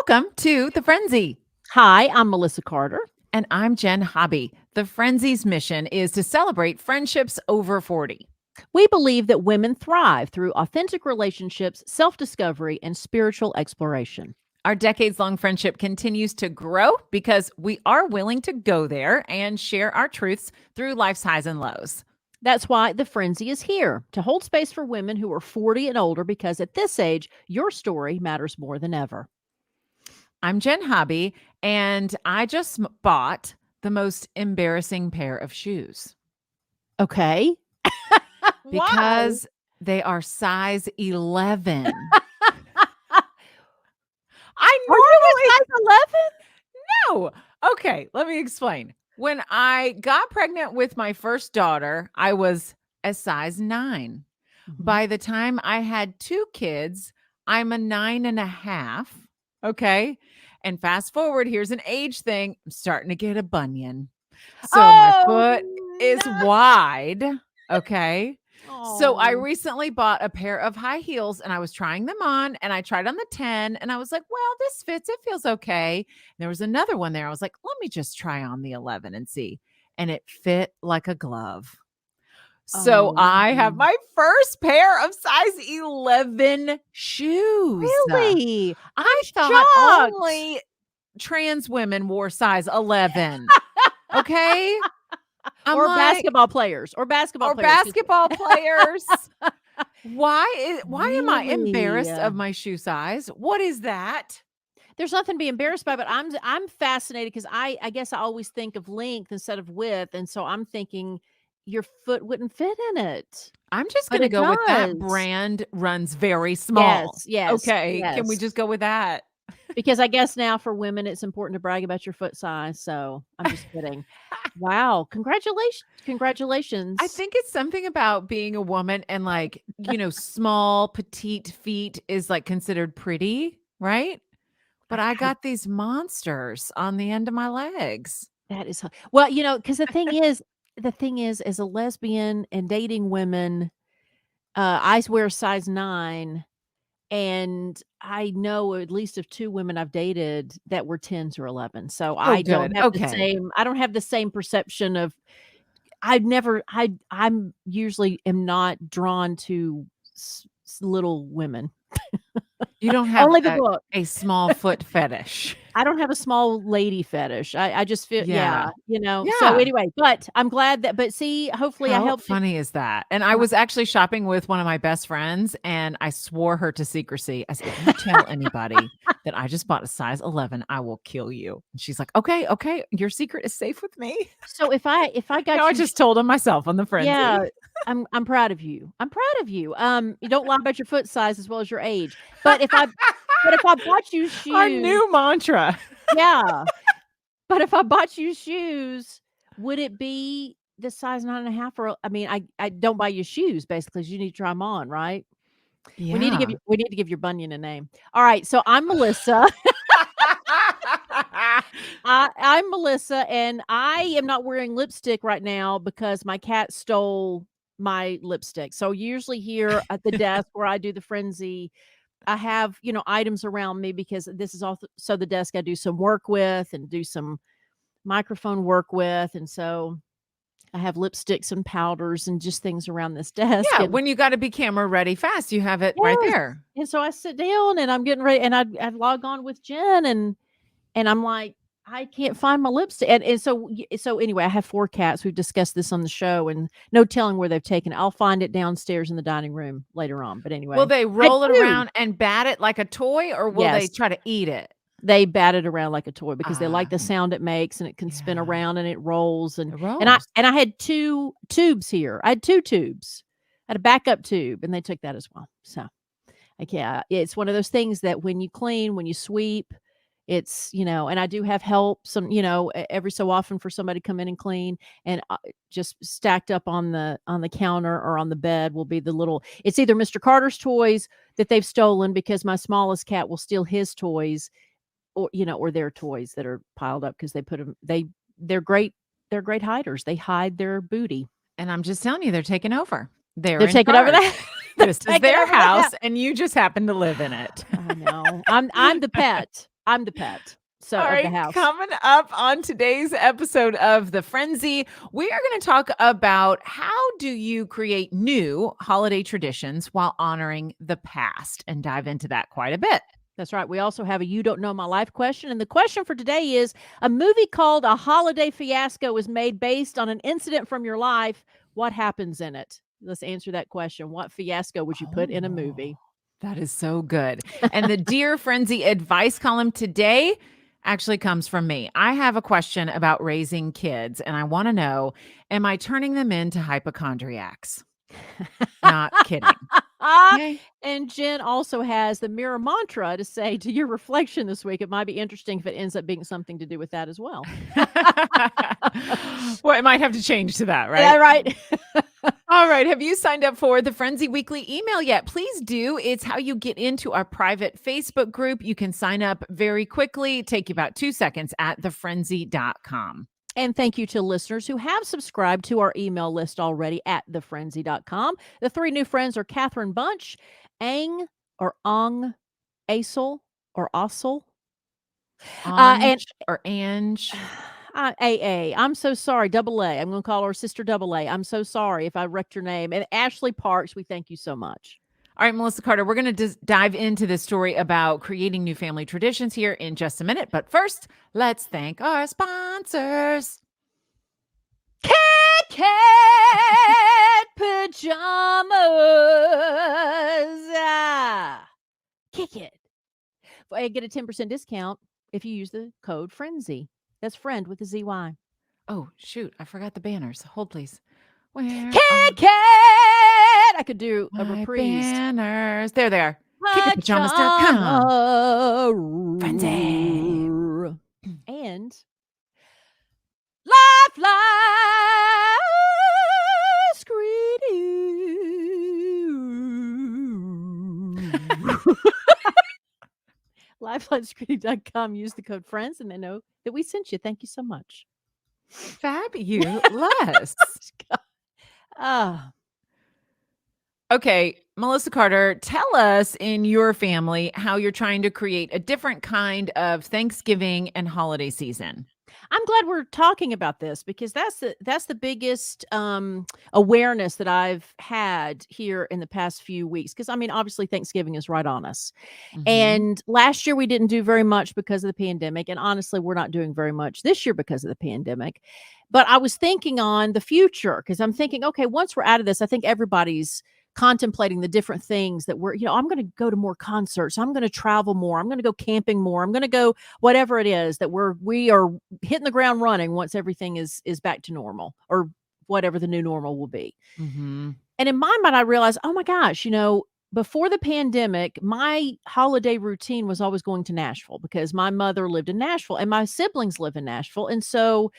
Welcome to the Friendzy. Hi, I'm Melissa Carter. And I'm Jenn Hobby. The Friendzy's mission is to celebrate friendships over 40. We believe that women thrive through authentic relationships, self discovery, and spiritual exploration. Our decades long friendship continues to grow because we are willing to go there and share our truths through life's highs and lows. That's why the Frenzy is here to hold space for women who are 40 and older, because at this age, your story matters more than ever. I'm Jenn Hobby, and I just bought the most embarrassing pair of shoes Okay. because they are size 11. I Are you normally a size 11? No. Okay, let me explain. When I got pregnant with my first daughter, I was a size 9. By the time I had 2 kids, I'm a 9.5. Okay. And fast forward, here's an age thing. I'm starting to get a bunion. So my foot is wide. Okay. So I recently bought a pair of high heels and I was trying them on and I tried on the 10 and I was like, well, this fits. It feels okay. And there was another one there. I was like, let me just try on the 11 and see. And it fit like a glove. So I have my first pair of size 11 shoes. Really? I thought only trans women wore size 11. Okay. Or basketball players. Basketball players. Why am I embarrassed Really? of my shoe size? What is that? There's nothing to be embarrassed by, but I'm fascinated because I guess I always think of length instead of width, and so I'm thinking your foot wouldn't fit in it. I'm just But gonna it go with that does. brand runs very small. Yes, Okay. Can we yes. just go with that? Because I guess now for women, it's important to brag about your foot size, so I'm just kidding. Wow, congratulations. I think it's something about being a woman and like, small, petite feet is like considered pretty, right? But I got these monsters on the end of my legs. That is well, because the thing is, as a lesbian and dating women, I wear a size 9, and I know at least of 2 women I've dated that were 10s or 11. So Oh, I good. don't have the Okay. same I don't have the same perception of I'm usually am not drawn to little women. You don't have Only the book. a small foot fetish. I don't have a small lady fetish. I just feel Yeah. So Yeah. anyway, but I'm glad but see, hopefully I How helped you. funny is that? And I was actually shopping with one of my best friends, and I swore her to secrecy. I said, "If you tell anybody that I just bought a size 11, I will kill you." And she's like, "Okay, okay, your secret is safe with me." So if I got No, I you just told on myself on the yeah, Friendzy. I'm proud of you. I'm proud of you. You don't lie about your foot size as well as your age. But if I bought you Our shoes new mantra. yeah. But if I bought you shoes, would it be the size 9.5? Or I mean, I don't buy you shoes basically 'cause you need to try them on, right? Yeah. We need to give your bunion a name. All right, so I'm Melissa. I'm Melissa, and I am not wearing lipstick right now because my cat stole my lipstick. So usually here at the desk where I do the Friendzy, I have, items around me because this is also the desk I do some work with and do some microphone work with, and so I have lipsticks and powders and just things around this desk, Yeah, and when you gotta be camera ready fast, you have it right yes, there. and so I sit down and I'm getting ready, and I'd log on with Jen, and I'm like, I can't find my lipstick, and so anyway, I have 4 cats. We've discussed this on the show, and no telling where they've taken it. I'll find it downstairs in the dining room later on, but Will anyway, they I had roll it 2. around and bat it like a toy, or will they Yes. try to eat it? They bat it around like a toy because they like Ah, the sound it makes, and it can spin yeah. around, and it rolls, and It and I rolls. and I had 2 tubes here. I had 2 tubes. I had a backup tube, and they took that as well. So, I can't it's one of those things that when you clean, when you sweep, and I do have help every so often for somebody to come in and clean, and, just stacked up on the counter or on the bed will be the little it's either Mr. Carter's toys that they've stolen because my smallest cat will steal his toys or their toys that are piled up because they put them they're great hiders. They hide their booty. And I'm just telling you, they're taking over. They're They're in taking over charge. that they're This is taking their over that house, and you just happen to live in it. I know. I'm the pet. I'm the pet, so All of the right, house. coming up on today's episode of The Frenzy, we are going to talk about how do you create new holiday traditions while honoring the past and dive into that quite a bit. That's right. We also have a "You Don't Know My Life" question. And the question for today is: a movie called A Holiday Fiasco is made based on an incident from your life. What happens in it? Let's answer that question. What fiasco would you put in a Oh, movie? that is so good. And the Dear Frenzy advice column today actually comes from me. I have a question about raising kids, and I want to know, am I turning them into hypochondriacs? Not kidding. Okay. And Jen also has the mirror mantra to say to your reflection this week. It might be interesting if it ends up being something to do with that as well. Well, I might have to change to that, Yeah, right? right. All right. Have you signed up for the Frenzy Weekly email yet? Please do. It's how you get into our private Facebook group. You can sign up very quickly, take you about 2 seconds at thefrenzy.com. And thank you to listeners who have subscribed to our email list already at thefrenzy.com. The three new friends are Catherine Bunch, Ang or Ong, Asel or Ossel, and Ange or Ange. AA. I'm so sorry. Double A. I'm going to call her Sister Double A. I'm so sorry if I wrecked your name. And Ashley Parks, we thank you so much. All right, Melissa Carter, we're going to dive into this story about creating new family traditions here in just a minute. But first, let's thank our sponsors. Cat pajamas. Kick it. I get a 10% discount if you use the code Friendzy. That's friend with a ZY. Oh, shoot. I forgot the banners. Hold, please. Where are Cat. I could do a my reprise. banners? There they are. Kickitpajamas.com. Pajama. Frenzy. And Lifeline Screening. LifelineScreening.com. Use the code FRIENDS and they know that we sent you. Thank you so much. Fabulous. Ah, Okay, Melissa Carter, tell us in your family how you're trying to create a different kind of Thanksgiving and holiday season. I'm glad we're talking about this because that's the biggest awareness that I've had here in the past few weeks. Because I mean, obviously Thanksgiving is right on us, Mhm. and last year we didn't do very much because of the pandemic, and honestly, we're not doing very much this year because of the pandemic. But I was thinking on the future because I'm thinking, okay, once we're out of this, I think everybody's contemplating the different things that I'm going to go to more concerts. I'm going to travel more. I'm going to go camping more. I'm going to go whatever it is that we are hitting the ground running once everything is back to normal or whatever the new normal will be. Mhm. And in my mind, I realized, oh my gosh, before the pandemic, my holiday routine was always going to Nashville because my mother lived in Nashville and my siblings live in Nashville. And so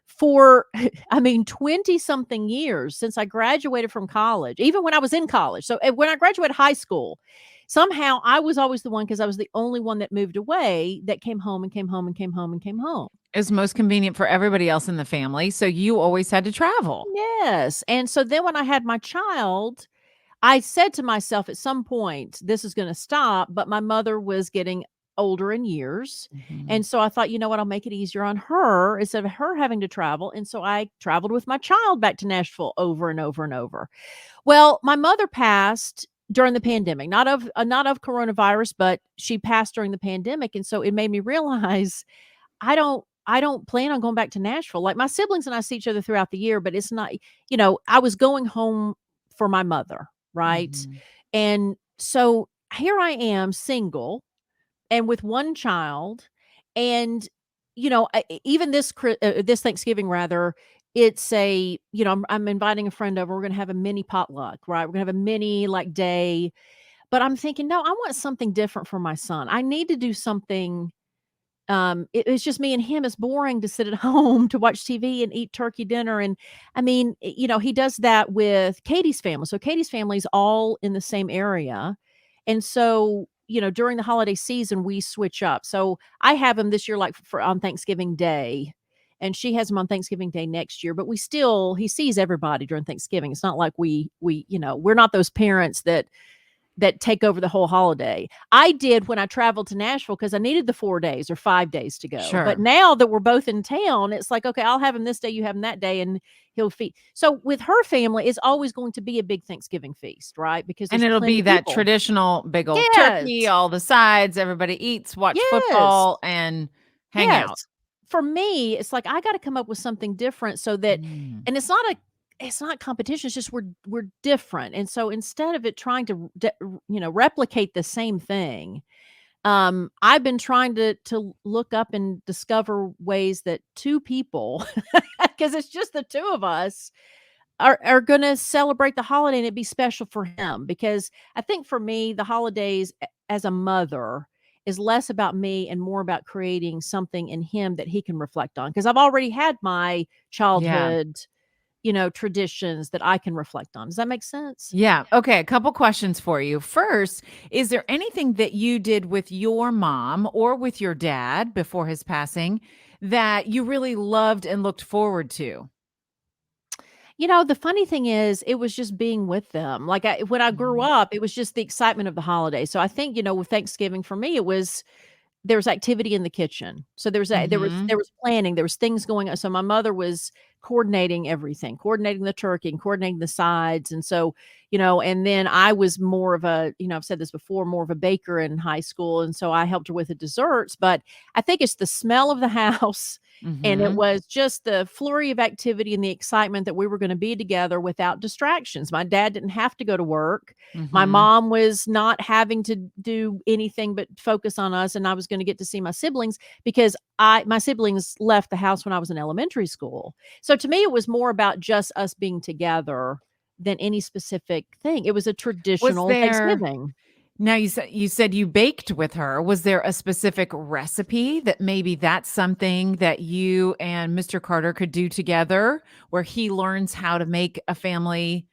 for, I mean, 20 something years since I graduated from college, even when I was in college. So when I graduated high school, somehow I was always the one because I was the only one that moved away that came home and came home and came home and came home. It was most convenient for everybody else in the family, so you always had to travel. Yes. And so then when I had my child, I said to myself at some point, this is going to stop, but my mother was getting older in years. Mhm. And so I thought, you know what, I'll make it easier on her instead of her having to travel. And so I traveled with my child back to Nashville over and over and over. Well, my mother passed during the pandemic, not of coronavirus, but she passed during the pandemic. And so it made me realize I don't plan on going back to Nashville. Like my siblings and I see each other throughout the year, but it's not, I was going home for my mother, right? Mhm. And so here I am single and with one child and even this Thanksgiving rather it's I'm inviting a friend over. We're going to have a mini potluck, right? We're going to have a mini like day, but I'm thinking, no, I want something different for my son. I need to do something. It's just me and him. It's boring to sit at home to watch TV and eat turkey dinner. And I mean, he does that with Katie's family. So Katie's family's all in the same area. And so, during the holiday season, we switch up. So I have him this year, like for on Thanksgiving Day, and she has him on Thanksgiving Day next year. But he sees everybody during Thanksgiving. It's not like we're not those parents that that take over the whole holiday. I did when I traveled to Nashville because I needed the 4 days or 5 days to go. But Sure. now that we're both in town, it's like, okay, I'll have him this day, you have him that day, and he'll feed. So with her family, it's always going to be a big Thanksgiving feast, right? Because And there's it'll plenty be of that people. traditional big old turkey, Yes. all the sides, everybody eats, watch Yes. football, and hang out. Yes. For me, it's like I gotta come up with something different so that Mm. and it's not competition, it's just we're different, and so instead of it trying to replicate the same thing, I've been trying to look up and discover ways that 2 people, because it's just the 2 of us, are gonna celebrate the holiday and it be special for him, because I think for me, the holidays as a mother is less about me and more about creating something in him that he can reflect on, because I've already had my Yeah. childhood, traditions that I can reflect on. Does that make sense? Yeah. Okay. A couple questions for you. First, is there anything that you did with your mom or with your dad before his passing that you really loved and looked forward to? The funny thing is, it was just being with them. Like, when I grew Mhm. up, it was just the excitement of the holiday. So I think, with Thanksgiving for me, it was there was activity in the kitchen. So Mhm. there was planning, there was things going on. So my mother was coordinating everything, coordinating the turkey and coordinating the sides. And so, and then I was more of a, I've said this before, more of a baker in high school. And so I helped her with the desserts. But I think it's the smell of the house. And it Mhm. was just the flurry of activity and the excitement that we were going to be together without distractions. My dad didn't have to go to work. My Mhm. mom was not having to do anything but focus on us, and I was gonna get to see my siblings because I my siblings left the house when I was in elementary school. So to me, it was more about just us being together than any specific thing. It was a Was traditional there Thanksgiving. Now you said you baked with her. Was there a specific recipe that maybe that's something that you and Mr. Carter could do together where he learns how to make a family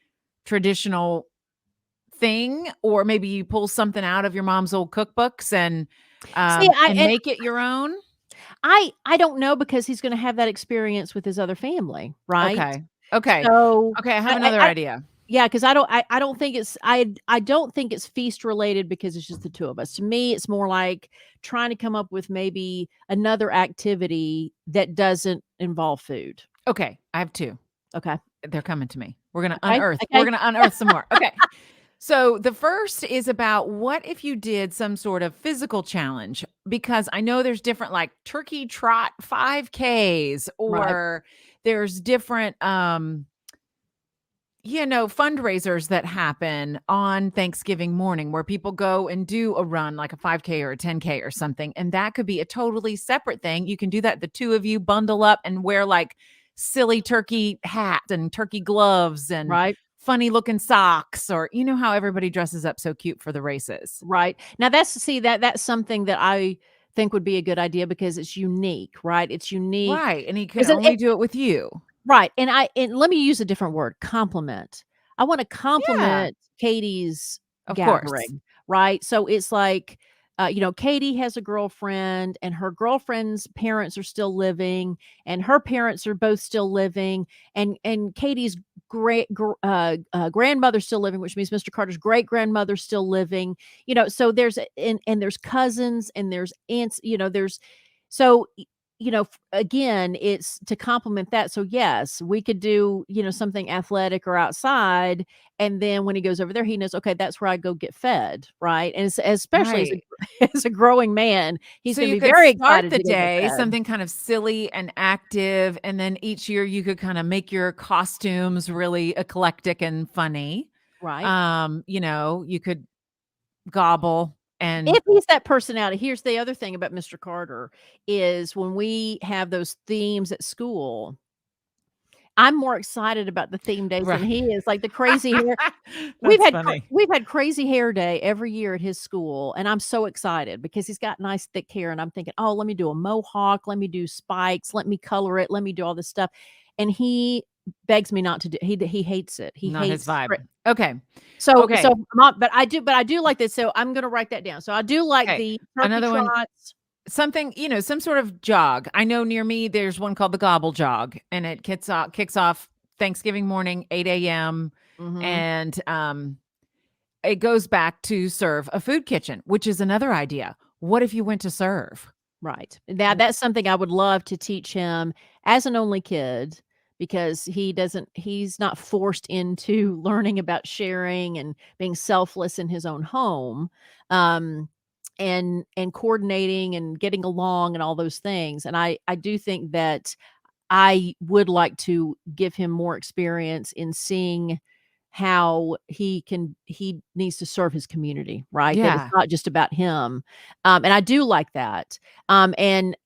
traditional thing, or maybe you pull something out of your mom's old cookbooks See, and make it your own? I don't know because he's gonna have that experience with his other family, right? Okay. Okay. So, Okay, I have I another I idea. Yeah, because I don't think I don't think it's feast related because it's just the 2 of us. To me, it's more like trying to come up with maybe another activity that doesn't involve food. Okay, I have 2. Okay. They're coming to me. We're gonna Okay, unearth we're okay. gonna unearth some more. Okay. So the first is about what if you did some sort of physical challenge? Because I know there's different like turkey trot 5Ks, Right, or there's different fundraisers that happen on Thanksgiving morning where people go and do a run like a 5K or a 10K or something. And that could be a totally separate thing. You can do that. The two of you bundle up and wear like silly turkey hat and turkey gloves and right, funny looking socks, or you know how everybody dresses up so cute for the races. right. Now that's something that I think would be a good idea because it's unique, right? It's unique. Right. And he can Is it only do it with you. Right, and let me use a different word, compliment. I wanna Yeah. compliment Katie's Of course. gathering, right? So it's like, Katie has a girlfriend, and her girlfriend's parents are still living, and her parents are both still living, and Katie's grandmother's still living, which means Mr. Carter's great-grandmother's still living, so and there's cousins, and there's aunts, there's so again, it's to complement that. So yes, we could do, something athletic or outside. And then when he goes over there, he knows, okay, that's where I go get fed. Right. And especially as Right. as a growing man, he's So going to you be could very start excited the to go get day fed. something kind of silly and active, and then each year you could kind of make your costumes really eclectic and funny. Right. You could gobble and If he's that personality, here's the other thing about Mr. Carter is when we have those themes at school, I'm more excited about the theme days than right. he is. Like the crazy hair, That's funny. we've had crazy hair day every year at his school, and I'm so excited because he's got nice thick hair, and I'm thinking, "Oh, let me do a mohawk, let me do spikes, let me color it, let me do all this stuff." And he begs me not to do he hates it. He Not his hates vibe. Okay. so Okay. not but I do like this, so I'm gonna write that down. So I do like Okay. the turkey Another one, trots. something, some sort of jog. I know near me there's one called the gobble jog, and it kicks off Thanksgiving morning, 8 a.m. Mhm. And it goes back to serve a food kitchen, which is another idea. What if you went to serve? Right. Now that's something I would love to teach him as an only kid because he's not forced into learning about sharing and being selfless in his own home. Um and coordinating and getting along and all those things. And I do think that I would like to give him more experience in seeing how he needs to serve his community, right? That it's Yeah. not just about him. And I do like that. And and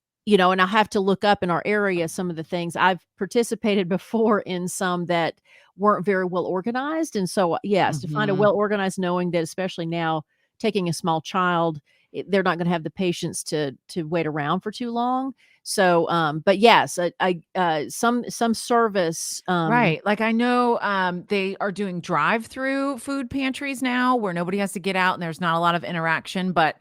I have to look up in our area some of the things I've participated before in some that weren't very well organized. And so, yes, to find a Mhm. well organized, knowing that especially now taking a small child, they're not going to have the patience to wait around for too long. So, but yes, some service, Right. Like I know they are doing drive-through food pantries now where nobody has to get out and there's not a lot of interaction, but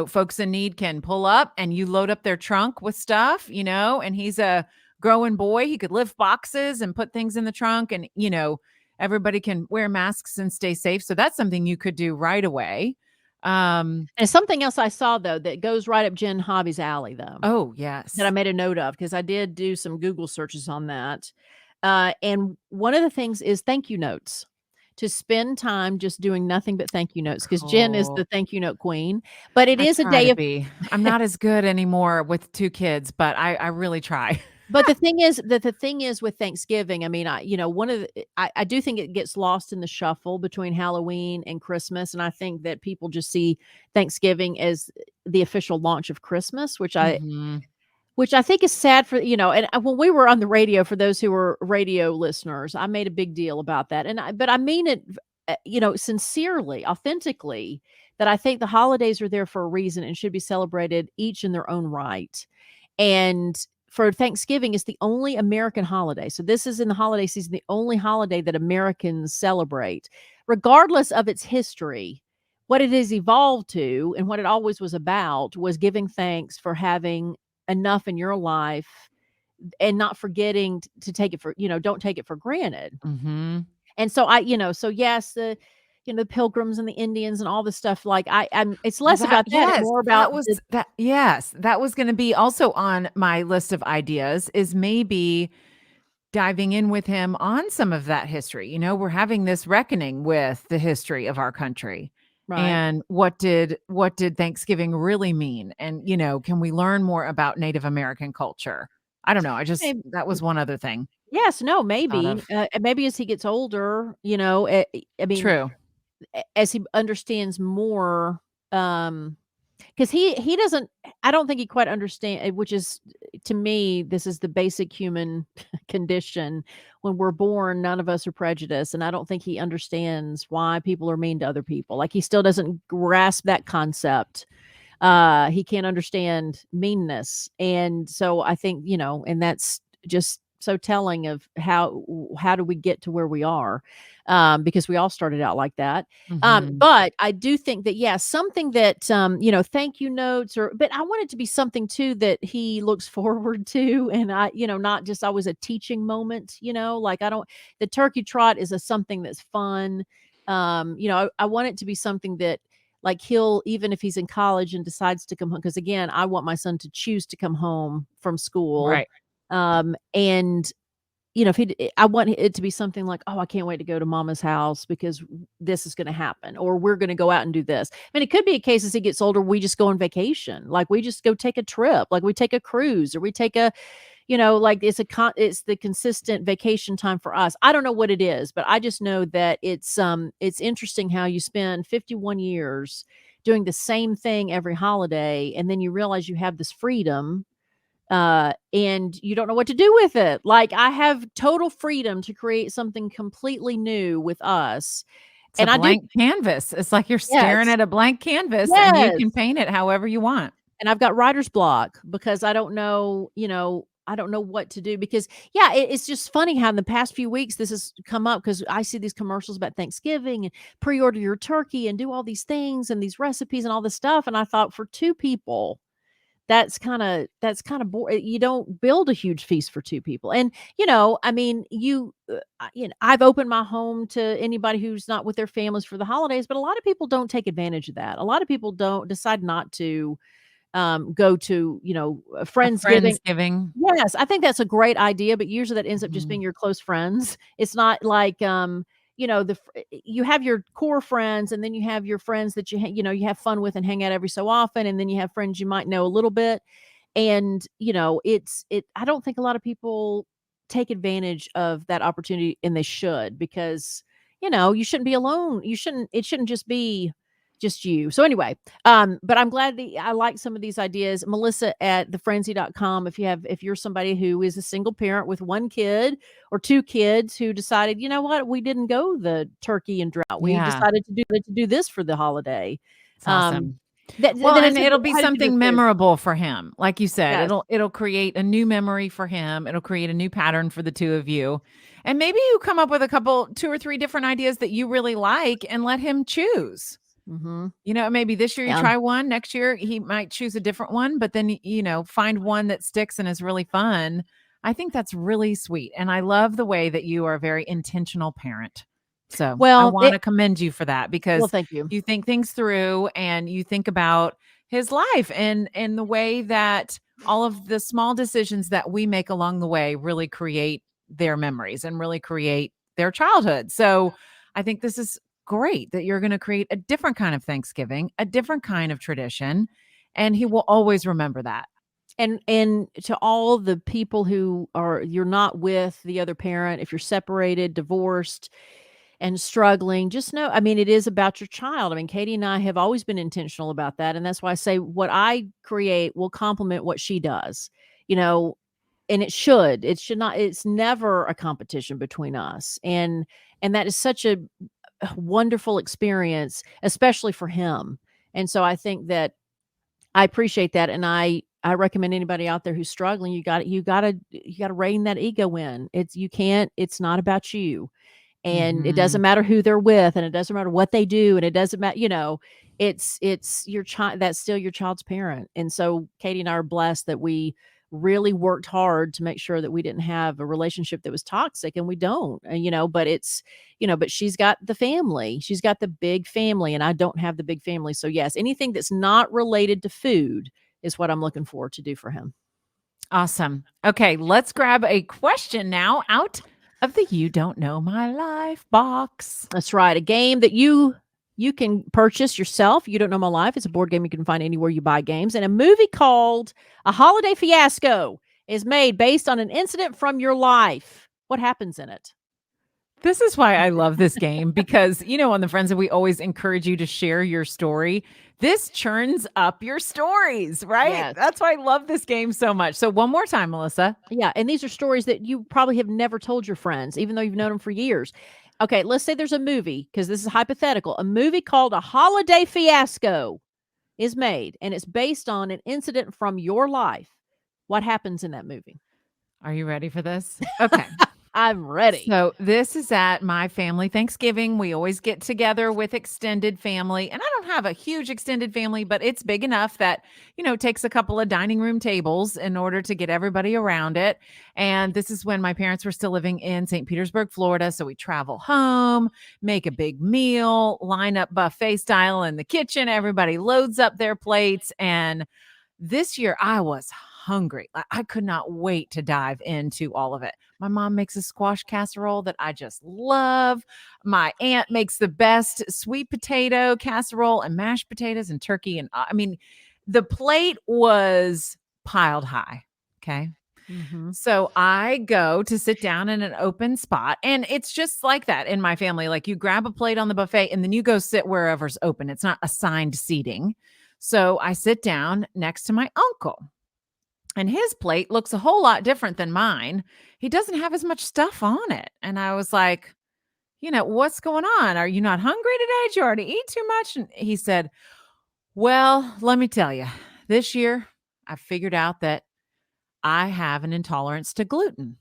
folks in need can pull up and you load up their trunk with stuff, and he's a growing boy. He could lift boxes and put things in the trunk and everybody can wear masks and stay safe. So that's something you could do right away. and something else I saw though that goes right up Jen Hobby's alley though, Oh, that I yes. made a note of because I did do some Google searches on that. And one of the things is thank you notes. To spend time just doing nothing but thank you notes because Jen is Cool. the thank you note queen. But it I is a try to day of be. I'm not as good anymore with 2 kids, but I really try. But the thing is with Thanksgiving, I mean, one of the I do think it gets lost in the shuffle between Halloween and Christmas, and I think that people just see Thanksgiving as the official launch of Christmas, Mhm. which I think is sad for and when we were on the radio, for those who were radio listeners, I made a big deal about that, but I mean it, sincerely, authentically, that I think the holidays are there for a reason and should be celebrated each in their own right. And for Thanksgiving, it's the only American holiday. So this is in the holiday season, the only holiday that Americans celebrate, regardless of its history. What it has evolved to and what it always was about was giving thanks for having enough in your life and not forgetting to take it for, don't take it for granted. Mhm. And so so yes, the pilgrims and the Indians and all this stuff, like it's Well, less about that and more about the that was gonna be also on my list of ideas is maybe diving in with him on some of that history. We're having this reckoning with the history of our country. right. And what did Thanksgiving really mean? And, can we learn more about Native American culture? I don't know. That was one other thing Yes, no, I thought maybe, of. and maybe as he gets older, I mean, True. as he understands more, because he doesn't, I don't think he quite understand, which is, to me, this is the basic human condition. When we're born, none of us are prejudiced, and I don't think he understands why people are mean to other people. Like, he still doesn't grasp that concept. He can't understand meanness, and so I think, and that's just so telling of how do we get to where we are, because we all started out like that. Mhm. But I do think that, yeah, something that, thank you notes, but I want it to be something too that he looks forward to, and not just always a teaching moment. Like, I don't, the turkey trot is a something that's fun. I want it to be something that, like, he'll, even if he's in college and decides to come home, because again, I want my son to choose to come home from school. Right. And if I want it to be something like, "Oh, I can't wait to go to mama's house because this is gonna happen," or "We're gonna go out and do this." I mean, it could be a case as he gets older, we just go on vacation. Like, we just go take a trip, like we take a cruise, or we take a, like, it's the consistent vacation time for us. I don't know what it is, but I just know that it's interesting how you spend 51 years doing the same thing every holiday, and then you realize you have this freedom, and you don't know what to do with it. Like, I have total freedom to create something completely new with us, It's a and I do. blank canvas. It's like you're staring Yes. at a blank canvas and you Yes. can paint it however you want. And I've got writer's block because I don't know, I don't know what to do because, yeah, it's just funny how in the past few weeks this has come up because I see these commercials about Thanksgiving and pre-order your turkey and do all these things and these recipes and all this stuff. And I thought, for two people you don't build a huge feast for two people. And I mean, I've opened my home to anybody who's not with their families for the holidays, but a lot of people don't take advantage of that. A lot of people don't decide not to go to a A friendsgiving. Friendsgiving. Yes, I think that's a great idea, but usually that ends up just being Mhm. your close friends. It's not like, you have your core friends, and then you have your friends that you have fun with and hang out every so often, and then you have friends you might know a little bit. And, I don't think a lot of people take advantage of that opportunity, and they should, because, you shouldn't be alone. It shouldn't just be just you. So anyway, but I'm glad I like some of these ideas. Melissa at thefrenzy.com. If you're somebody who is a single parent with one kid or two kids who decided, you know what, we didn't go the turkey and drought. We Yeah, decided to do this for the holiday. it's Um, awesome. Well, then and it's a it'll be how did you do something food? memorable for him. Like you said, Yes. it'll create a new memory for him. It'll create a new pattern for the 2 of you. And maybe you come up with a couple 2 or 3 different ideas that you really like and let him choose. Mhm. Maybe this year you Yeah. try one, next year he might choose a different one, but then, find one that sticks and is really fun. I think that's really sweet. And I love the way that you are a very intentional parent. So I Well, want to commend you for that well, because thank you. you think things through and you think about his life and the way that all of the small decisions that we make along the way really create their memories and really create their childhood. So I think this is great that you're going to create a different kind of Thanksgiving, a different kind of tradition, and he will always remember that. And to all the people who you're not with the other parent, if you're separated, divorced, and struggling, just know, I mean, it is about your child. I mean, Katie and I have always been intentional about that, and that's why I say what I create will complement what she does. You know, and it should not, it's never a competition between us. And that is such a wonderful experience, especially for him. And so I think that I appreciate that, and I recommend anybody out there who's struggling, you gotta rein that ego in. It's not about you, and it doesn't Mhm. matter who they're with, and it doesn't matter what they do, and it doesn't matter, it's your child. That's still your child's parent. And so Katie and I are blessed that we really worked hard to make sure that we didn't have a relationship that was toxic, and we don't. But she's got the family. She's got the big family, and I don't have the big family. So yes, anything that's not related to food is what I'm looking forward to do for him. Awesome. Okay, let's grab a question now out of the You Don't Know My Life box. That's right. A game that you can purchase yourself. You Don't Know My Life. It's a board game you can find anywhere you buy games. And a movie called A Holiday Fiasco is made based on an incident from your life. What happens in it? This is why I love this game because, on the Friends that we always encourage you to share your story. This churns up your stories, right? Yes. That's why I love this game so much. So, one more time, Melissa. Yeah, and these are stories that you probably have never told your friends, even though you've known them for years. Okay, let's say there's a movie, because this is hypothetical. A movie called A Holiday Fiasco is made, and it's based on an incident from your life. What happens in that movie? Are you ready for this? Okay. I'm ready. So this is at my family Thanksgiving. We always get together with extended family. And I don't have a huge extended family, but it's big enough that, it takes a couple of dining room tables in order to get everybody around it. And this is when my parents were still living in St. Petersburg, Florida. So we travel home, make a big meal, line up buffet style in the kitchen. Everybody loads up their plates. And this year I was hungry. I could not wait to dive into all of it. My mom makes a squash casserole that I just love. My aunt makes the best sweet potato casserole and mashed potatoes and turkey. And I mean, the plate was piled high. Okay. Mhm. So I go to sit down in an open spot. And it's just like that in my family. Like you grab a plate on the buffet and then you go sit wherever's open. It's not assigned seating. So I sit down next to my uncle, and his plate looks a whole lot different than mine. He doesn't have as much stuff on it. And I was like, what's going on? Are you not hungry today? Did you already eat too much? And he said, well, let me tell you, this year I figured out that I have an intolerance to gluten.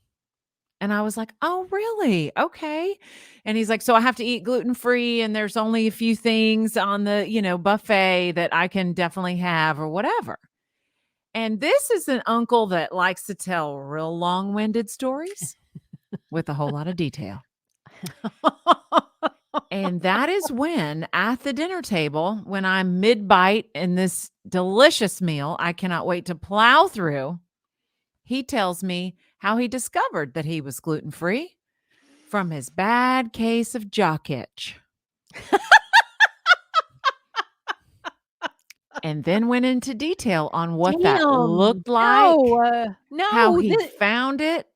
And I was like, oh, really? Okay. And he's like, so I have to eat gluten free. And there's only a few things on the, buffet that I can definitely have or whatever. And this is an uncle that likes to tell real long-winded stories with a whole lot of detail. And that is when, at the dinner table, when I'm mid-bite in this delicious meal I cannot wait to plow through, he tells me how he discovered that he was gluten-free from his bad case of jock itch. And then went into detail on what that Damn. looked like, how No, he found it,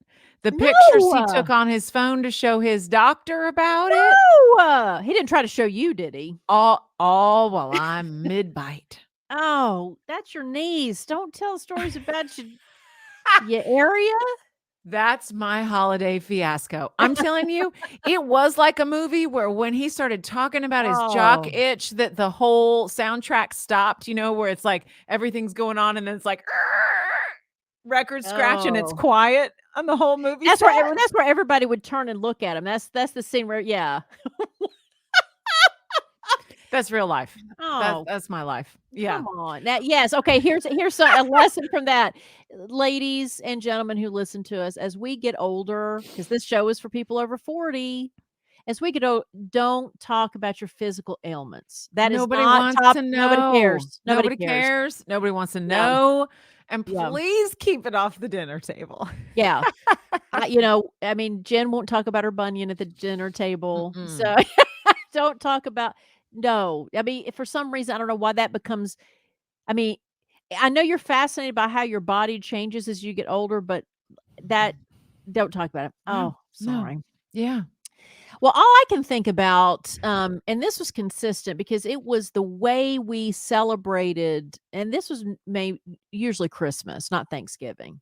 the pictures he no, took on his phone to show his doctor about it, no. He didn't try to show you, did he? all while I'm mid-bite. Oh, that's your niece. Don't tell stories about your area. That's my holiday fiasco. I'm telling you, it was like a movie where when he started talking about his jock Oh. itch, that the whole soundtrack stopped, where it's like everything's going on and then it's like record scratch and it's Oh. quiet on the whole movie That's set. where everybody would turn and look at him. That's the scene where yeah. That's real life. Oh, That's my life. Yeah. come on. That yes, okay, here's a lesson from that. Ladies and gentlemen who listen to us, as we get older, because this show is for people over 40, as we get old, don't talk about your physical ailments. That is Nobody not wants top to nobody know. cares. Nobody Nobody cares. cares. Nobody wants to Yeah. know. And Yeah. please keep it off the dinner table. Yeah. I mean, Jen won't talk about her bunion at the dinner table. So Mm-mm. don't talk about no. I mean, for some reason, I don't know why that becomes I mean, I know you're fascinated by how your body changes as you get older, but that don't talk about it. No, Oh, no. sorry. Yeah. Well, all I can think about, and this was consistent because it was the way we celebrated, and this was usually Christmas, not Thanksgiving.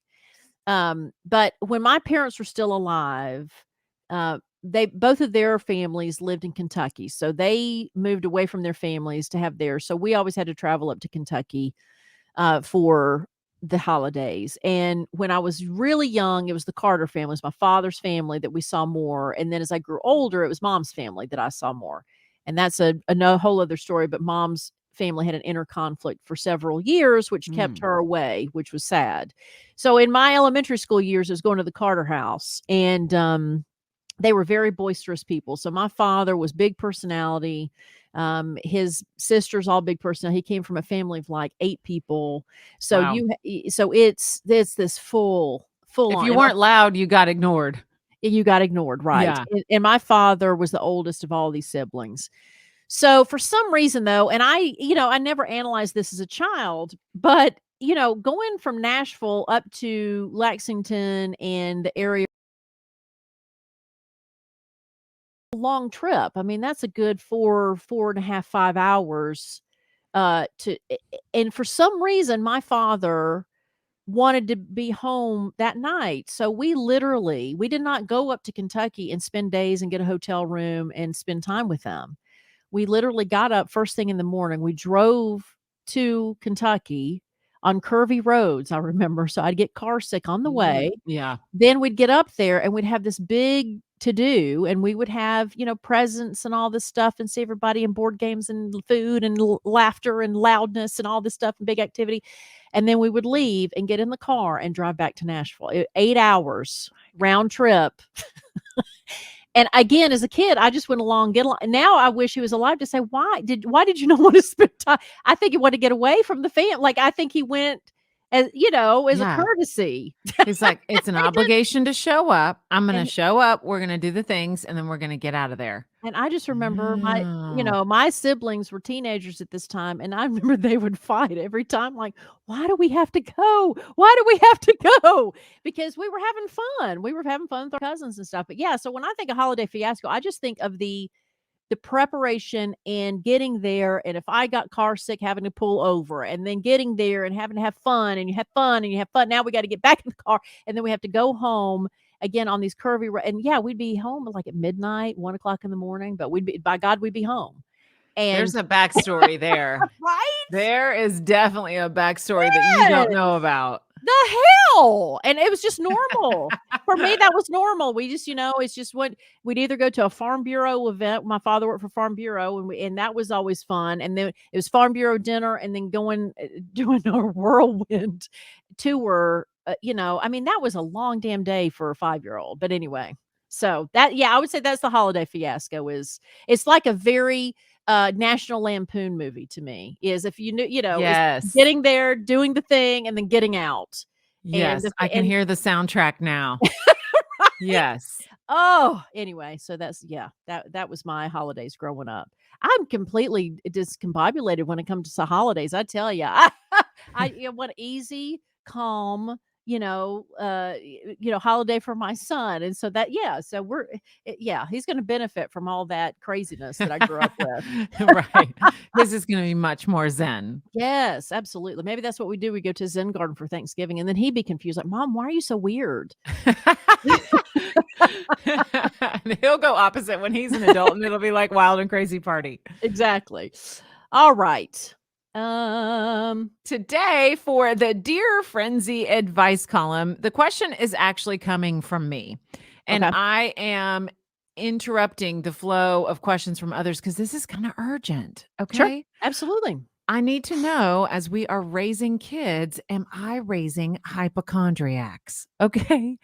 But when my parents were still alive, they both of their families lived in Kentucky. So they moved away from their families to have theirs. So we always had to travel up to Kentucky for the holidays. And when I was really young, it was the Carter family, it was my father's family that we saw more. And then as I grew older, it was mom's family that I saw more. And that's a no whole other story. But mom's family had an inner conflict for several years, which kept Mm. her away, which was sad. So in my elementary school years, I was going to the Carter house, and they were very boisterous people. So my father was big personality. His sister's all big personality. He came from a family of like 8 people. So Wow. so it's this full If on. you weren't loud, you got ignored. You got ignored, right? Yeah. And my father was the oldest of all these siblings. So for some reason though, and I never analyzed this as a child, but going from Nashville up to Lexington and the area, long trip. I mean, that's a good 4.5, 5 hours, and for some reason, my father wanted to be home that night. So we did not go up to Kentucky and spend days and get a hotel room and spend time with them. We literally got up first thing in the morning. We drove to Kentucky on curvy roads, I remember. So I'd get car sick on the way. Yeah. Then we'd get up there and we'd have this big to do, and we would have, presents and all this stuff and see everybody and board games and food and laughter and loudness and all this stuff and big activity. And then we would leave and get in the car and drive back to Nashville. 8 hours round trip. And again, as a kid, I just went along, get along. And now I wish he was alive to say, why did you not want to spend time? I think he wanted to get away from the family. Like, I think he went as a Yeah. courtesy. It's like, it's an obligation to show up. I'm going to show up. We're going to do the things and then we're going to get out of there. And I just remember Oh. my siblings were teenagers at this time, and I remember they would fight every time, like, "Why do we have to go? Why do we have to go?" Because we were having fun. We were having fun with our cousins and stuff. But yeah, so when I think of holiday fiasco, I just think of the preparation and getting there, and if I got car sick, having to pull over, and then getting there and having to have fun, and you have fun, and you have fun. Now we got to get back in the car, and then we have to go home again on these curvy and yeah, we'd be home like at midnight, 1 o'clock in the morning, but by God, we'd be home. And There's a backstory there. right? There is definitely a backstory that you don't know about. The hell? And it was just normal. For me, that was normal. We just, it's just what we'd either go to a Farm Bureau event. My father worked for Farm Bureau, and that was always fun. And then it was Farm Bureau dinner, and then going doing a whirlwind tour. I mean, that was a long damn day for a 5-year-old. But anyway, so that, yeah, I would say that's the holiday fiasco. It's like a very National Lampoon movie to me. Is if you knew, is Yes. getting there, doing the thing, and then getting out. And Yes, I can hear the soundtrack now. right? Yes. Oh, anyway, so that's, yeah, that was my holidays growing up. I'm completely discombobulated when it comes to holidays. I tell you, I want easy, calm, holiday for my son, and so that, yeah, so yeah, he's going to benefit from all that craziness that I grew up with. Right. His is gonna be much more zen. Yes, absolutely. Maybe that's what we do. We go to Zen Garden for Thanksgiving, and then he'd be confused, like, "Mom, why are you so weird?" And he'll go opposite when he's an adult, and it'll be like wild and crazy party. Exactly. All right. Um, Today, for the Dear Friendzy advice column, the question is actually coming from me. And okay. I am interrupting the flow of questions from others because this is kind of urgent. Sure. Okay. Absolutely. I need to know, as we are raising kids, am I raising hypochondriacs? Okay.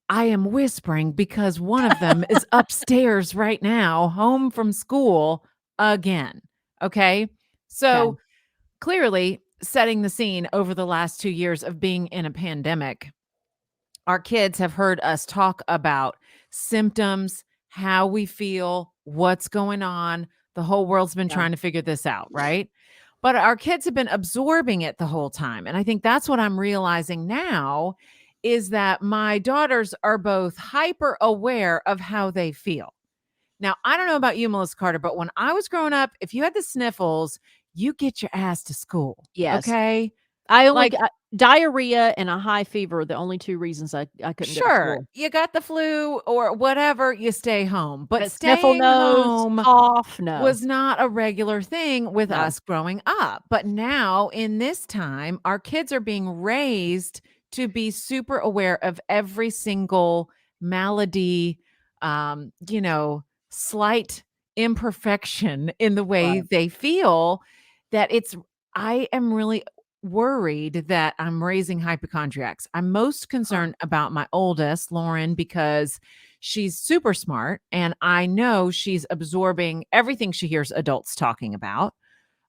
I am whispering because one of them is upstairs right now, home from school again. Okay. Okay. So, clearly, setting the scene over the last 2 years of being in a pandemic, our kids have heard us talk about symptoms, how we feel, what's going on. The whole world's been Yeah. trying to figure this out, right? But our kids have been absorbing it the whole time. And I think that's what I'm realizing now is that my daughters are both hyper aware of how they feel. Now, I don't know about you, Melissa Carter, but when I was growing up, if you had the sniffles, you get your ass to school. Yes. Okay. I only Like, got diarrhea and a high fever are the only 2 reasons I couldn't go to sure, school. you got the flu or whatever, you stay home. But But sniffle staying nose, home cough, no. was not a regular thing with No. us growing up. But now, in this time, our kids are being raised to be super aware of every single malady, slight imperfection in the way Right. they feel that I am really worried that I'm raising hypochondriacs. I'm most Huh. concerned about my oldest, Lauren, because she's super smart and I know she's absorbing everything she hears adults talking about.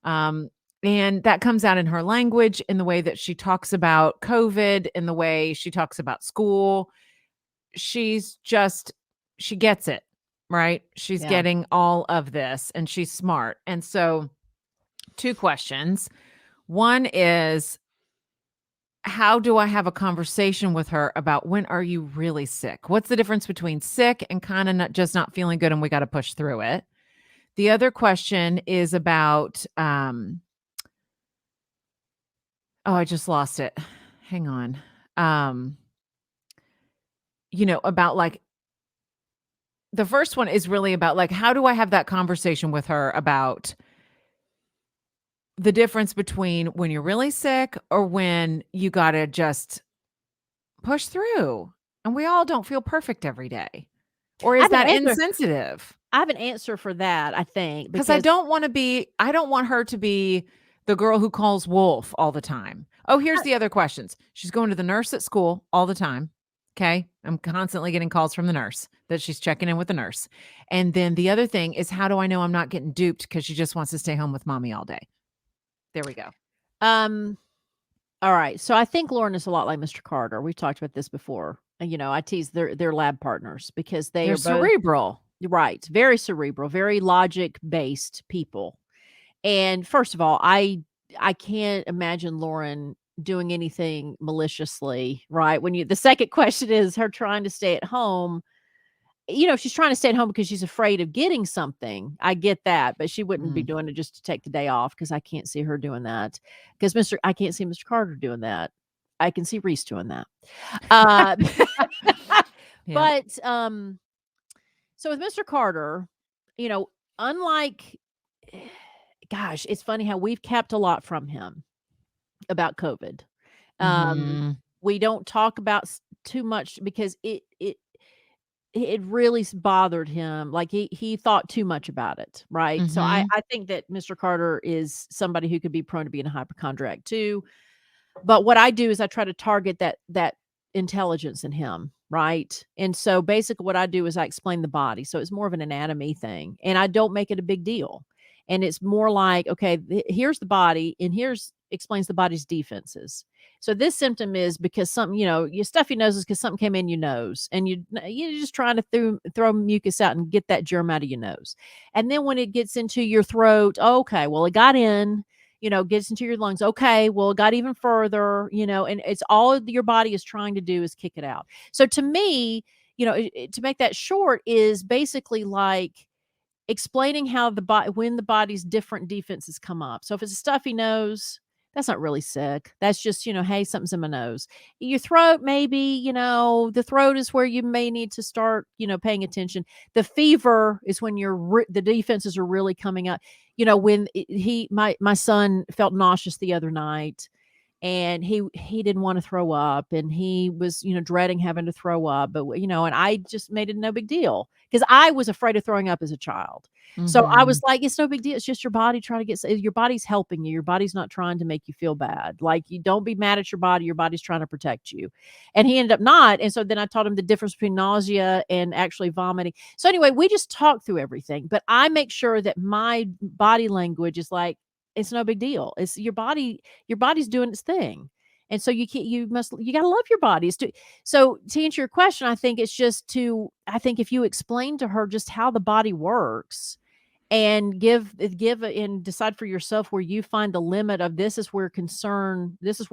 Um, and that comes out in her language, in the way that she talks about COVID, in the way she talks about school. She gets it, right? She's Yeah. getting all of this and she's smart. And so, two questions. One is, how do I have a conversation with her about when are you really sick? What's the difference between sick and kind of not feeling good and we got to push through it? The other question is about oh, I just lost it. Hang on. Um, about like the first one is really about like how do I have that conversation with her about the difference between when you're really sick or when you got to just push through. And we all don't feel perfect every day. Or I is have an that answer insensitive? I have an answer for that, I think, Because I because don't want to be, I don't want her to be the girl who calls wolf all the time. Oh, here's I the other questions. She's going to the nurse at school all the time. Okay. I'm constantly getting calls from the nurse that she's checking in with the nurse. And then the other thing is, how do I know I'm not getting duped because she just wants to stay home with mommy all day? There we go. um, all right, so I think Lauren is a lot like Mr. Carter. We've talked about this before. I tease their lab partners because they They're are both cerebral. right, very cerebral, very logic-based people. And first of all, I can't imagine Lauren doing anything maliciously, right? When you the second question is her trying to stay at home. She's trying to stay at home because she's afraid of getting something. I get that, but she wouldn't be Mm. doing it just to take the day off because I can't see her doing that. Because I can't see Mr. Carter doing that. I can see Reese doing that. Uh, Yeah. but so with Mr. Carter, unlike, gosh, it's funny how we've kept a lot from him about COVID. Um, Mhm. we don't talk about too much because it really bothered him. Like he thought too much about it, right? So Mhm. I think that Mr. Carter is somebody who could be prone to being a hypochondriac too. But what I do is I try to target that intelligence in him, right? And so basically what I do is I explain the body. So it's more of an anatomy thing, and I don't make it a big deal. And it's more like, okay, here's the body, and here's explains the body's defenses. So this symptom is because something, your stuffy nose is because something came in your nose, and you're just trying to throw mucus out and get that germ out of your nose. And then when it gets into your throat, okay, well, it got in, gets into your lungs. Okay, well, it got even further, and it's all your body is trying to do is kick it out. So to me, to make that short is basically like explaining how when the body's different defenses come up. So if it's a stuffy nose, that's not really sick. That's just, hey, something's in my nose. Your throat, maybe, the throat is where you may need to start, paying attention. The fever is when the defenses are really coming up. When my son felt nauseous the other night, and he didn't want to throw up, and he was dreading having to throw up, but and I just made it no big deal because I was afraid of throwing up as a child. So I was Mhm. like, it's no big deal, it's just your body trying to your body's helping you, your body's not trying to make you feel bad. Like, you don't be mad at your body's trying to protect you. And he ended up not. And so then I taught him the difference between nausea and actually vomiting. So anyway, we just talked through everything, but I make sure that my body language is like, it's no big deal. It's your body's doing its thing. And so you got to love your body. So to answer your question, I think if you explain to her just how the body works, and and decide for yourself where you find the limit of, this is where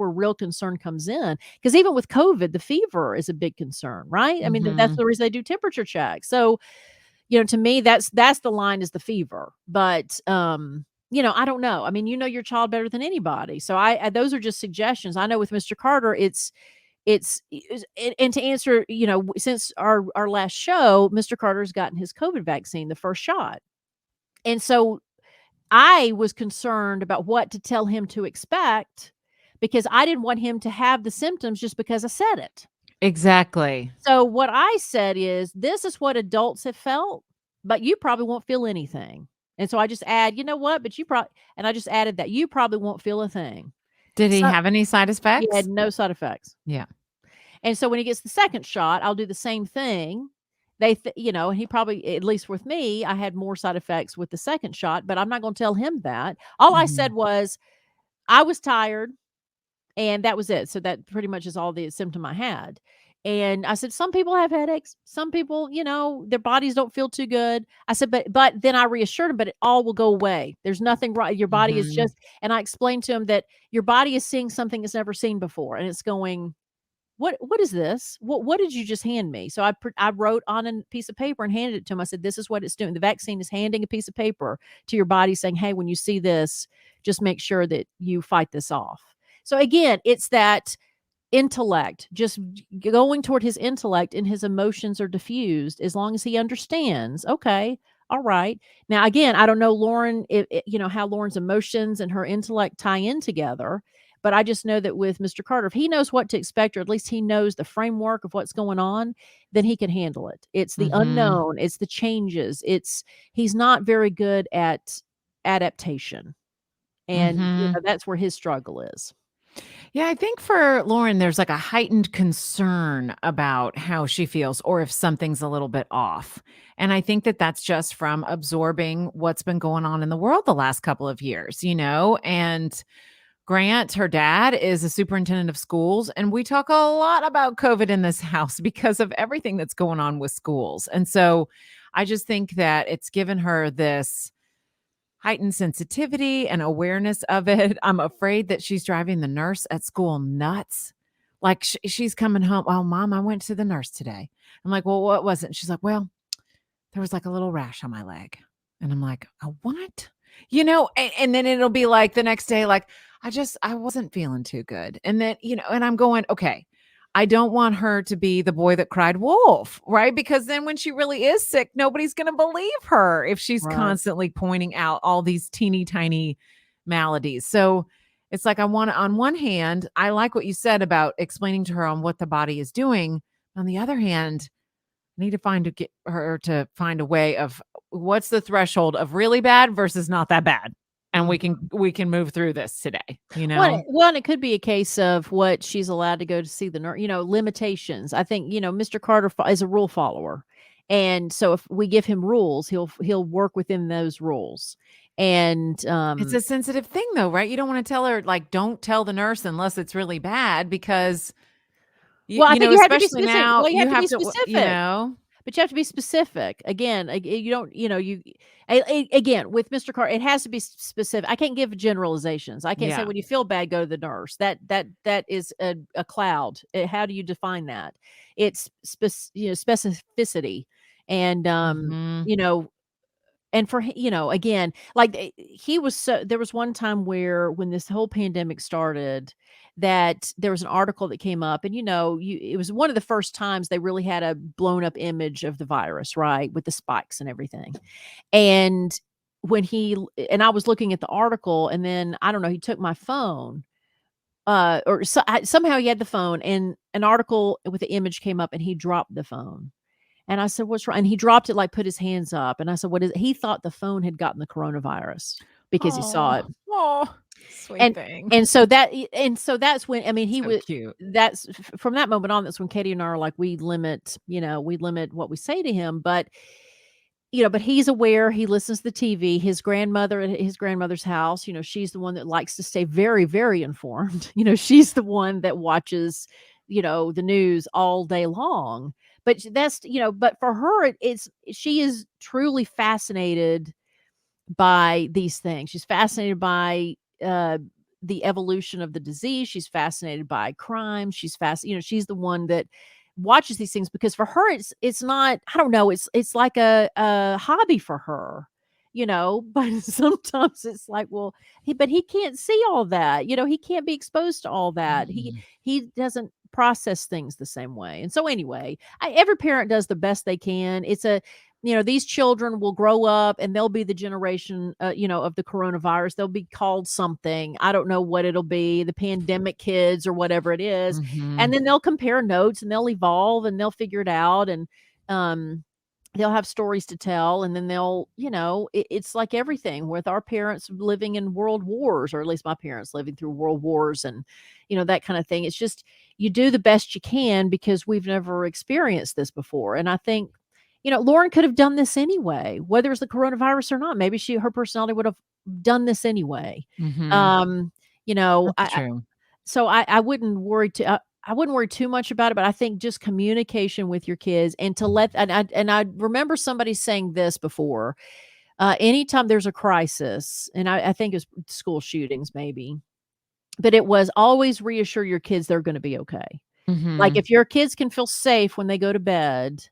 real concern comes in. Because even with COVID, the fever is a big concern, right? I mean, that's Mhm. the reason they do temperature checks. So to me, that's the line, is the fever. But, I don't know. I mean, your child better than anybody. So those are just suggestions. I know with Mr. Carter, and to answer, since our last show, Mr. Carter's gotten his COVID vaccine, the first shot. And so I was concerned about what to tell him to expect, because I didn't want him to have the symptoms just because I said it. Exactly. So what I said is, "This is what adults have felt, but you probably won't feel anything." And so I just add, "You know what? But you probably," and I just added that, "You probably won't feel a thing." Did he So have any side he had effects? no side effects. Yeah. And so when he gets the second shot, I'll do the same thing. And he probably, at least with me, I had more side effects with the second shot, but I'm not gonna tell him that. All I said Mhm. was, I was tired, and that was it. So that pretty much is all the symptom I had. And I said, some people have headaches. Some people, their bodies don't feel too good. I said, but then I reassured him, but it all will go away. There's nothing right. Your body is Mhm. just, and I explained to him that your body is seeing something it's never seen before. And it's going, what is this? What did you just hand me? So I wrote on a piece of paper and handed it to him. I said, this is what it's doing. The vaccine is handing a piece of paper to your body saying, hey, when you see this, just make sure that you fight this off. So again, it's that intellect, just going toward his intellect, and his emotions are diffused as long as he understands. Okay, all right. Now, again, I don't know Lauren, how Lauren's emotions and her intellect tie in together, but I just know that with Mr. Carter, if he knows what to expect, or at least he knows the framework of what's going on, then he can handle it. It's the Mhm. unknown, it's the changes, he's not very good at adaptation, and Mhm. that's where his struggle is. Yeah, I think for Lauren, there's like a heightened concern about how she feels or if something's a little bit off. And I think that that's just from absorbing what's been going on in the world the last couple of years, And Grant, her dad, is a superintendent of schools. And we talk a lot about COVID in this house because of everything that's going on with schools. And so I just think that it's given her this heightened sensitivity and awareness of it. I'm afraid that she's driving the nurse at school nuts. Like she's coming home. Well, mom, I went to the nurse today. I'm like, well, what was it? She's like, well, there was like a little rash on my leg. And I'm like, a what? And then it'll be like the next day, like, I wasn't feeling too good. And then, and I'm going, okay, I don't want her to be the boy that cried wolf, right? Because then when she really is sick, nobody's going to believe her if she's Right. constantly pointing out all these teeny tiny maladies. So it's like I want to, on one hand, I like what you said about explaining to her on what the body is doing. On the other hand, I need to get her to find a way of what's the threshold of really bad versus not that bad. And Mhm. we can move through this today, you Well, know? well, and it could be a case of what she's allowed to go to see the nurse, limitations. I think, Mr. Carter is a rule follower. And so if we give him rules, he'll work within those rules. And It's a sensitive thing though, right? You don't want to tell her like don't tell the nurse unless it's really bad because well, I you think know, you have to be especially specific. now Well, you you have to be have to, you specific. know. But you have to be specific. Again, you don't, again, with Mr. Carr, it has to be specific. I can't give generalizations. I can't say Yeah. when you feel bad, go to the nurse. That is a cloud. How do you define that? It's specificity, and Mhm. you know, and for again, like he was so. There was one time where when this whole pandemic started, that there was an article that came up, and it was one of the first times they really had a blown up image of the virus, right, with the spikes and everything. And when and I was looking at the article, and then I don't know, he took my phone, or somehow he had the phone, and an article with the image came up, and he dropped the phone. And I said, "What's wrong?" And he dropped it, like, put his hands up, and I said, "What is it?" He thought the phone had gotten the coronavirus because he saw Oh, it. oh, sweet And thing. so that's when, I mean, he So would cute. that's from that moment on, that's when Katie and I are like, we limit what we say to him, but he's aware, he listens to the TV. His grandmother at his grandmother's house, she's the one that likes to stay very, very informed. She's the one that watches, the news all day long. But but for her, she is truly fascinated by these things. She's fascinated by the evolution of the disease. She's fascinated by crime. She's the one that watches these things, because for her it's not, I don't know, it's like a hobby for her. But sometimes it's like, well, he can't see all that. He can't be exposed to all that. Mm. He doesn't process things the same way. And so anyway, every parent does the best they can. These children will grow up, and they'll be the generation, of the coronavirus. They'll be called something. I don't know what it'll be, the pandemic kids or whatever it is. And Mhm. then they'll compare notes, and they'll evolve, and they'll figure it out. And um, they'll have stories to tell. And then it's like everything with our parents living in world wars, or at least my parents living through world wars, and, that kind of thing. It's just, you do the best you can, because we've never experienced this before. And I think, Lauren could have done this anyway, whether it's the coronavirus or not. Maybe her personality would have done this anyway. Mhm. Um, you know, That's true. so I wouldn't worry I wouldn't worry too much about it, but I think just communication with your kids, and to let and I remember somebody saying this before. Anytime there's a crisis, and I think it's school shootings maybe, but it was always reassure your kids they're going to be okay. Like, Mhm. if your kids can feel safe when they go to bed,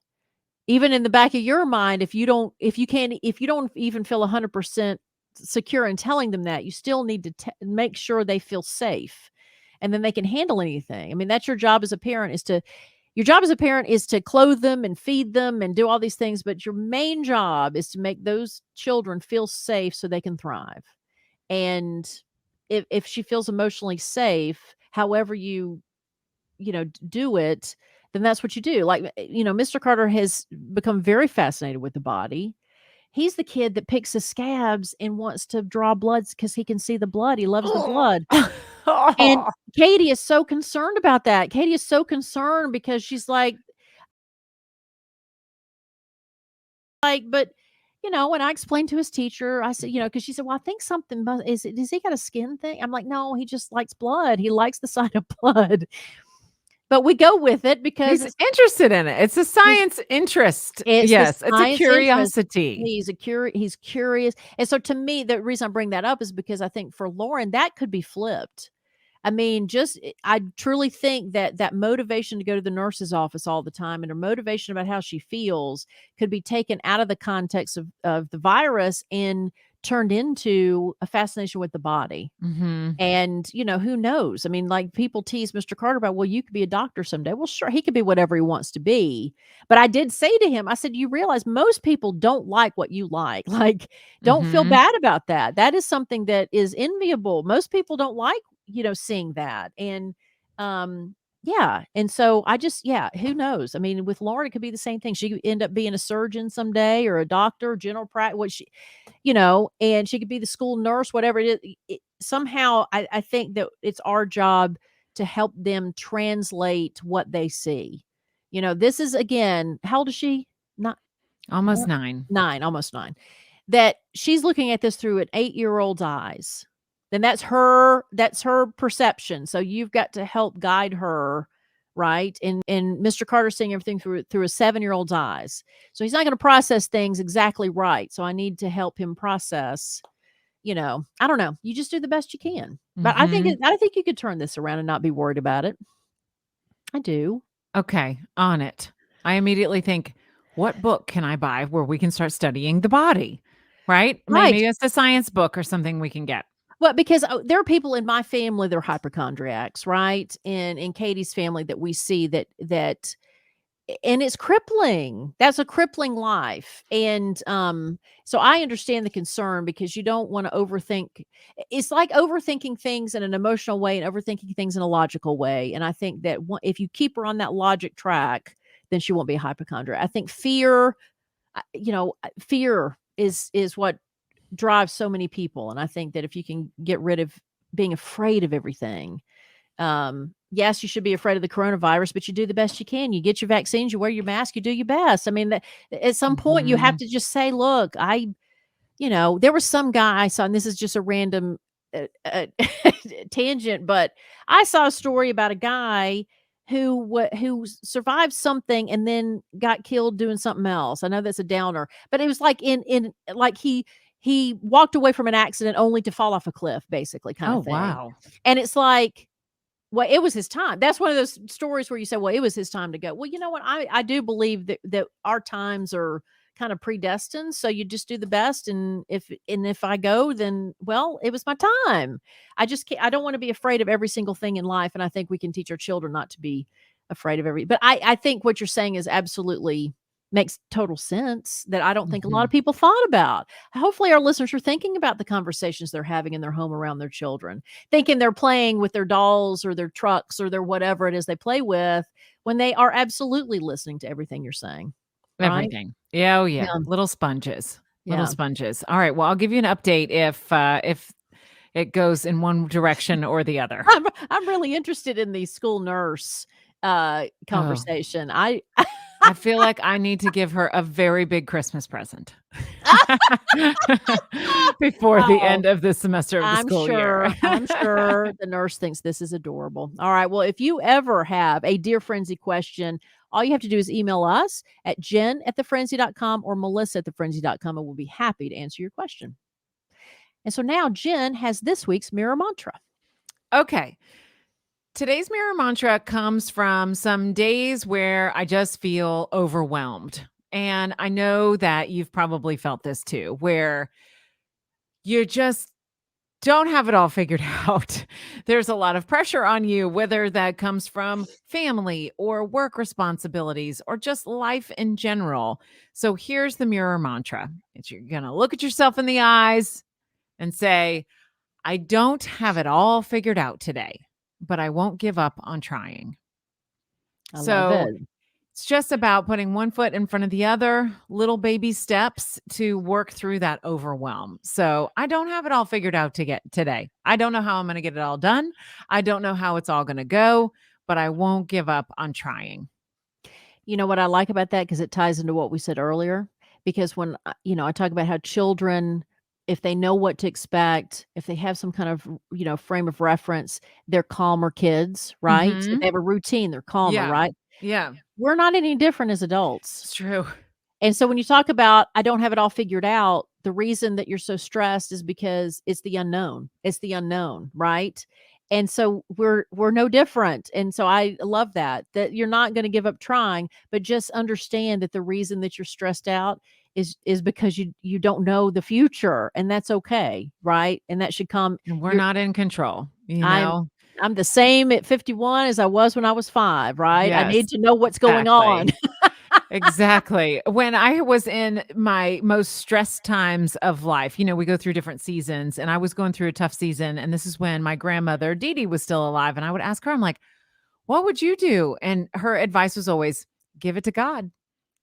even in the back of your mind, if you don't even feel 100% secure in telling them that, you still need to make sure they feel safe, and then they can handle anything. I mean, that's your job as a parent is to clothe them and feed them and do all these things, but your main job is to make those children feel safe so they can thrive. And if she feels emotionally safe, however do it, then that's what you do. Like, Mr. Carter has become very fascinated with the body. He's the kid that picks his scabs and wants to draw bloods because he can see the blood. He loves the blood. And Katie is so concerned about that. Katie is so concerned because she's but when I explained to his teacher, I said, because she said, well, I think something does he got a skin thing? I'm like, no, he just likes blood. He likes the sight of blood. But we go with it because He's interested in it. It's a he's science interest. it's the Yes, it's a science interest. curiosity. He's curious. And so to me, the reason I bring that up is because I think for Lauren, that could be flipped. I mean, I truly think that motivation to go to the nurse's office all the time, and her motivation about how she feels, could be taken out of the context of the virus, and turned into a fascination with the body. Mhm. And, who knows? I mean, like, people tease Mr. Carter about, "Well, you could be a doctor someday." Well, sure, he could be whatever he wants to be. But I did say to him, I said, "You realize most people don't like what you like. Like, don't feel Mhm. bad about that. That is something that is enviable. Most people don't like, seeing that." And, yeah. And so I just, yeah, who knows? I mean, with Lauren, it could be the same thing. She could end up being a surgeon someday or a doctor, general practice, what she, and she could be the school nurse, whatever it is. Somehow, I think that it's our job to help them translate what they see. This is, again, how old is she? Not Almost what? 9. 9, almost 9. That she's looking at this through an 8-year-old's eyes. Then that's her perception. So you've got to help guide her, right? And Mr. Carter's seeing everything through a 7-year-old's eyes. So he's not going to process things exactly right. So I need to help him process, I don't know. You just do the best you can. But Mhm. I think you could turn this around and not be worried about it. I do. Okay, on it. I immediately think, "What book can I buy where we can start studying the body?" Right? Right. Maybe it's a science book or something we can get. Well, because, there are people in my family that are hypochondriacs, right? And in Katie's family that we see that and it's crippling. That's a crippling life. And, so I understand the concern because you don't wanna overthink. It's like overthinking things in an emotional way and overthinking things in a logical way. And I think that if you keep her on that logic track, then she won't be a hypochondriac. I think fear is what drives so many people. And I think that if you can get rid of being afraid of everything, yes, you should be afraid of the coronavirus, but you do the best you can. You get your vaccines, you wear your mask, you do your best. I mean, at some point, you have Mhm. to just say, "Look, there was some guy I saw, and this is just a random tangent, but I saw a story about a guy who survived something and then got killed doing something else. I know that's a downer, but it was like in like he walked away from an accident only to fall off a cliff, basically, kind Oh, of thing. wow. And it's like, well, it was his time. That's one of those stories where you say, "Well, it was his time to go." Well, you know what? I do believe that our times are kind of predestined, so you just do the best, and if I go, then, well, it was my time. I just can't I don't wanna be afraid of every single thing in life, and I think we can teach our children not to be afraid of but I think what you're saying is absolutely makes total sense that I don't think a lot of Mhm. people thought about. Hopefully, our listeners are thinking about the conversations they're having in their home around their children, thinking they're playing with their dolls or their trucks or their whatever it is they play with, when they are absolutely listening to everything you're saying, right? Everything. Yeah, oh, yeah. Yeah, Little sponges. Little yeah. sponges. All right, well, I'll give you an update if it goes in one direction or the other. I'm really interested in the school nurse, Oh, conversation. I I feel like I need to give her a very big Christmas present before the Oh, end of the semester of the school year. I'm sure the nurse thinks this is adorable. All right, well, if you ever have a Dear Frenzy question, all you have to do is email us at jen@thefrenzy.com or melissa@thefrenzy.com, and we'll be happy to answer your question. And so now Jen has this week's mirror mantra. Okay. Today's mirror mantra comes from some days where I just feel overwhelmed. And I know that you've probably felt this too, where you just don't have it all figured out. There's a lot of pressure on you, whether that comes from family or work responsibilities or just life in general. So here's the mirror mantra. You're going to look at yourself in the eyes and say, I don't have it all figured out today, but I won't give up on trying. I love So it. it's just about putting one foot in front of the other, little baby steps to work through that overwhelm. So I don't have it all figured out to get today. I don't know how I'm going to get it all done. I don't know how it's all going to go, but I won't give up on trying. You know what I like about that, because it ties into what we said earlier, because when, I talk about how children, if they know what to expect, if they have some kind of, frame of reference, they're calmer kids, right? If Mhm. they have a routine, they're calmer, Yeah. right? Yeah. We're not any different as adults. It's true. And so when you talk about, "I don't have it all figured out," the reason that you're so stressed is because it's the unknown. It's the unknown, right? And so we're no different. And so I love that you're not gonna give up trying, but just understand that the reason that you're stressed out is because you don't know the future, and that's okay, right? And that should come. And we're You're not in control, I'm I'm the same at 51 as I was when I was 5, right? I Yes, need to know what's going on. exactly. Exactly. When I was in my most stressed times of life, we go through different seasons, and I was going through a tough season. And this is when my grandmother, Dee Dee, was still alive. And I would ask her, I'm like, what would you do? And her advice was always give it to God.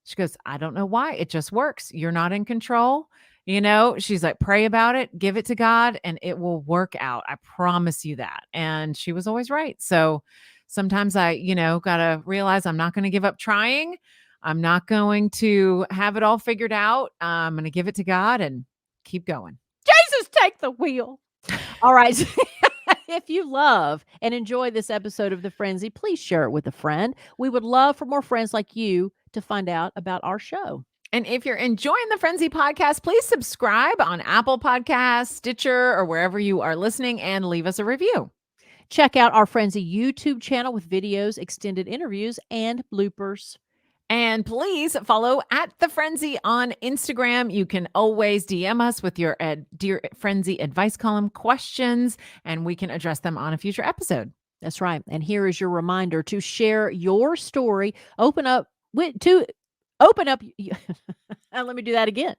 She goes, I don't know why. It just works. You're not in control. She's like, pray about it, give it to God, and it will work out. I promise you that. And she was always right. So sometimes I, got to realize I'm not going to give up trying. I'm not going to have it all figured out. I'm going to give it to God and keep going. Jesus, take the wheel. All right. If you love and enjoy this episode of The Friendzy, please share it with a friend. We would love for more friends like you to find out about our show. And if you're enjoying the Friendzy podcast, please subscribe on Apple Podcasts, Stitcher, or wherever you are listening, and leave us a review. Check out our Friendzy YouTube channel with videos, extended interviews, and bloopers. And please follow at The Friendzy on Instagram. You can always DM us with your Dear Friendzy advice column questions, and we can address them on a future episode. That's right. And here is your reminder to share your story. Let me do that again.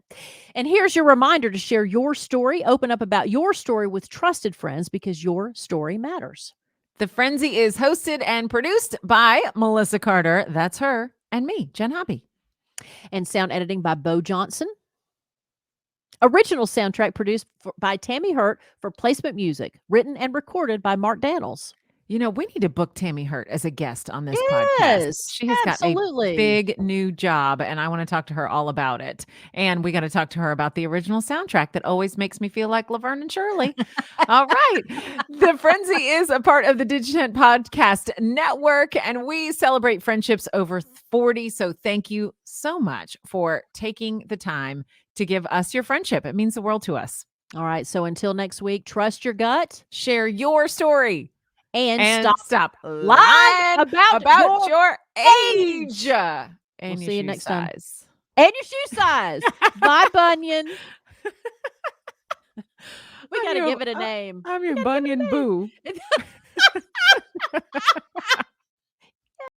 And here's your reminder to share your story. Open up about your story with trusted friends because your story matters. The Friendzy is hosted and produced by Melissa Carter. That's her. And me, Jenn Hobby. And sound editing by Bo Johnson. Original soundtrack produced by Tammy Hurt for Placement Music. Written and recorded by Mark Daniels. We need to book Tammy Hurt as a guest on this podcast. Yes, She has got a big new job, and I want to talk to her all about it. And we got to talk to her about the original soundtrack that always makes me feel like Laverne and Shirley. All right. The Friendzy is a part of the Digitent Podcast Network, and we celebrate friendships over 40. So thank you so much for taking the time to give us your friendship. It means the world to us. All right. So until next week, trust your gut. Share your story. And stop lying about your age. And we'll see you next size. Time. And your shoe size. Bye, Bunyan. We got to give it a name. I'm your Bunyan Boo.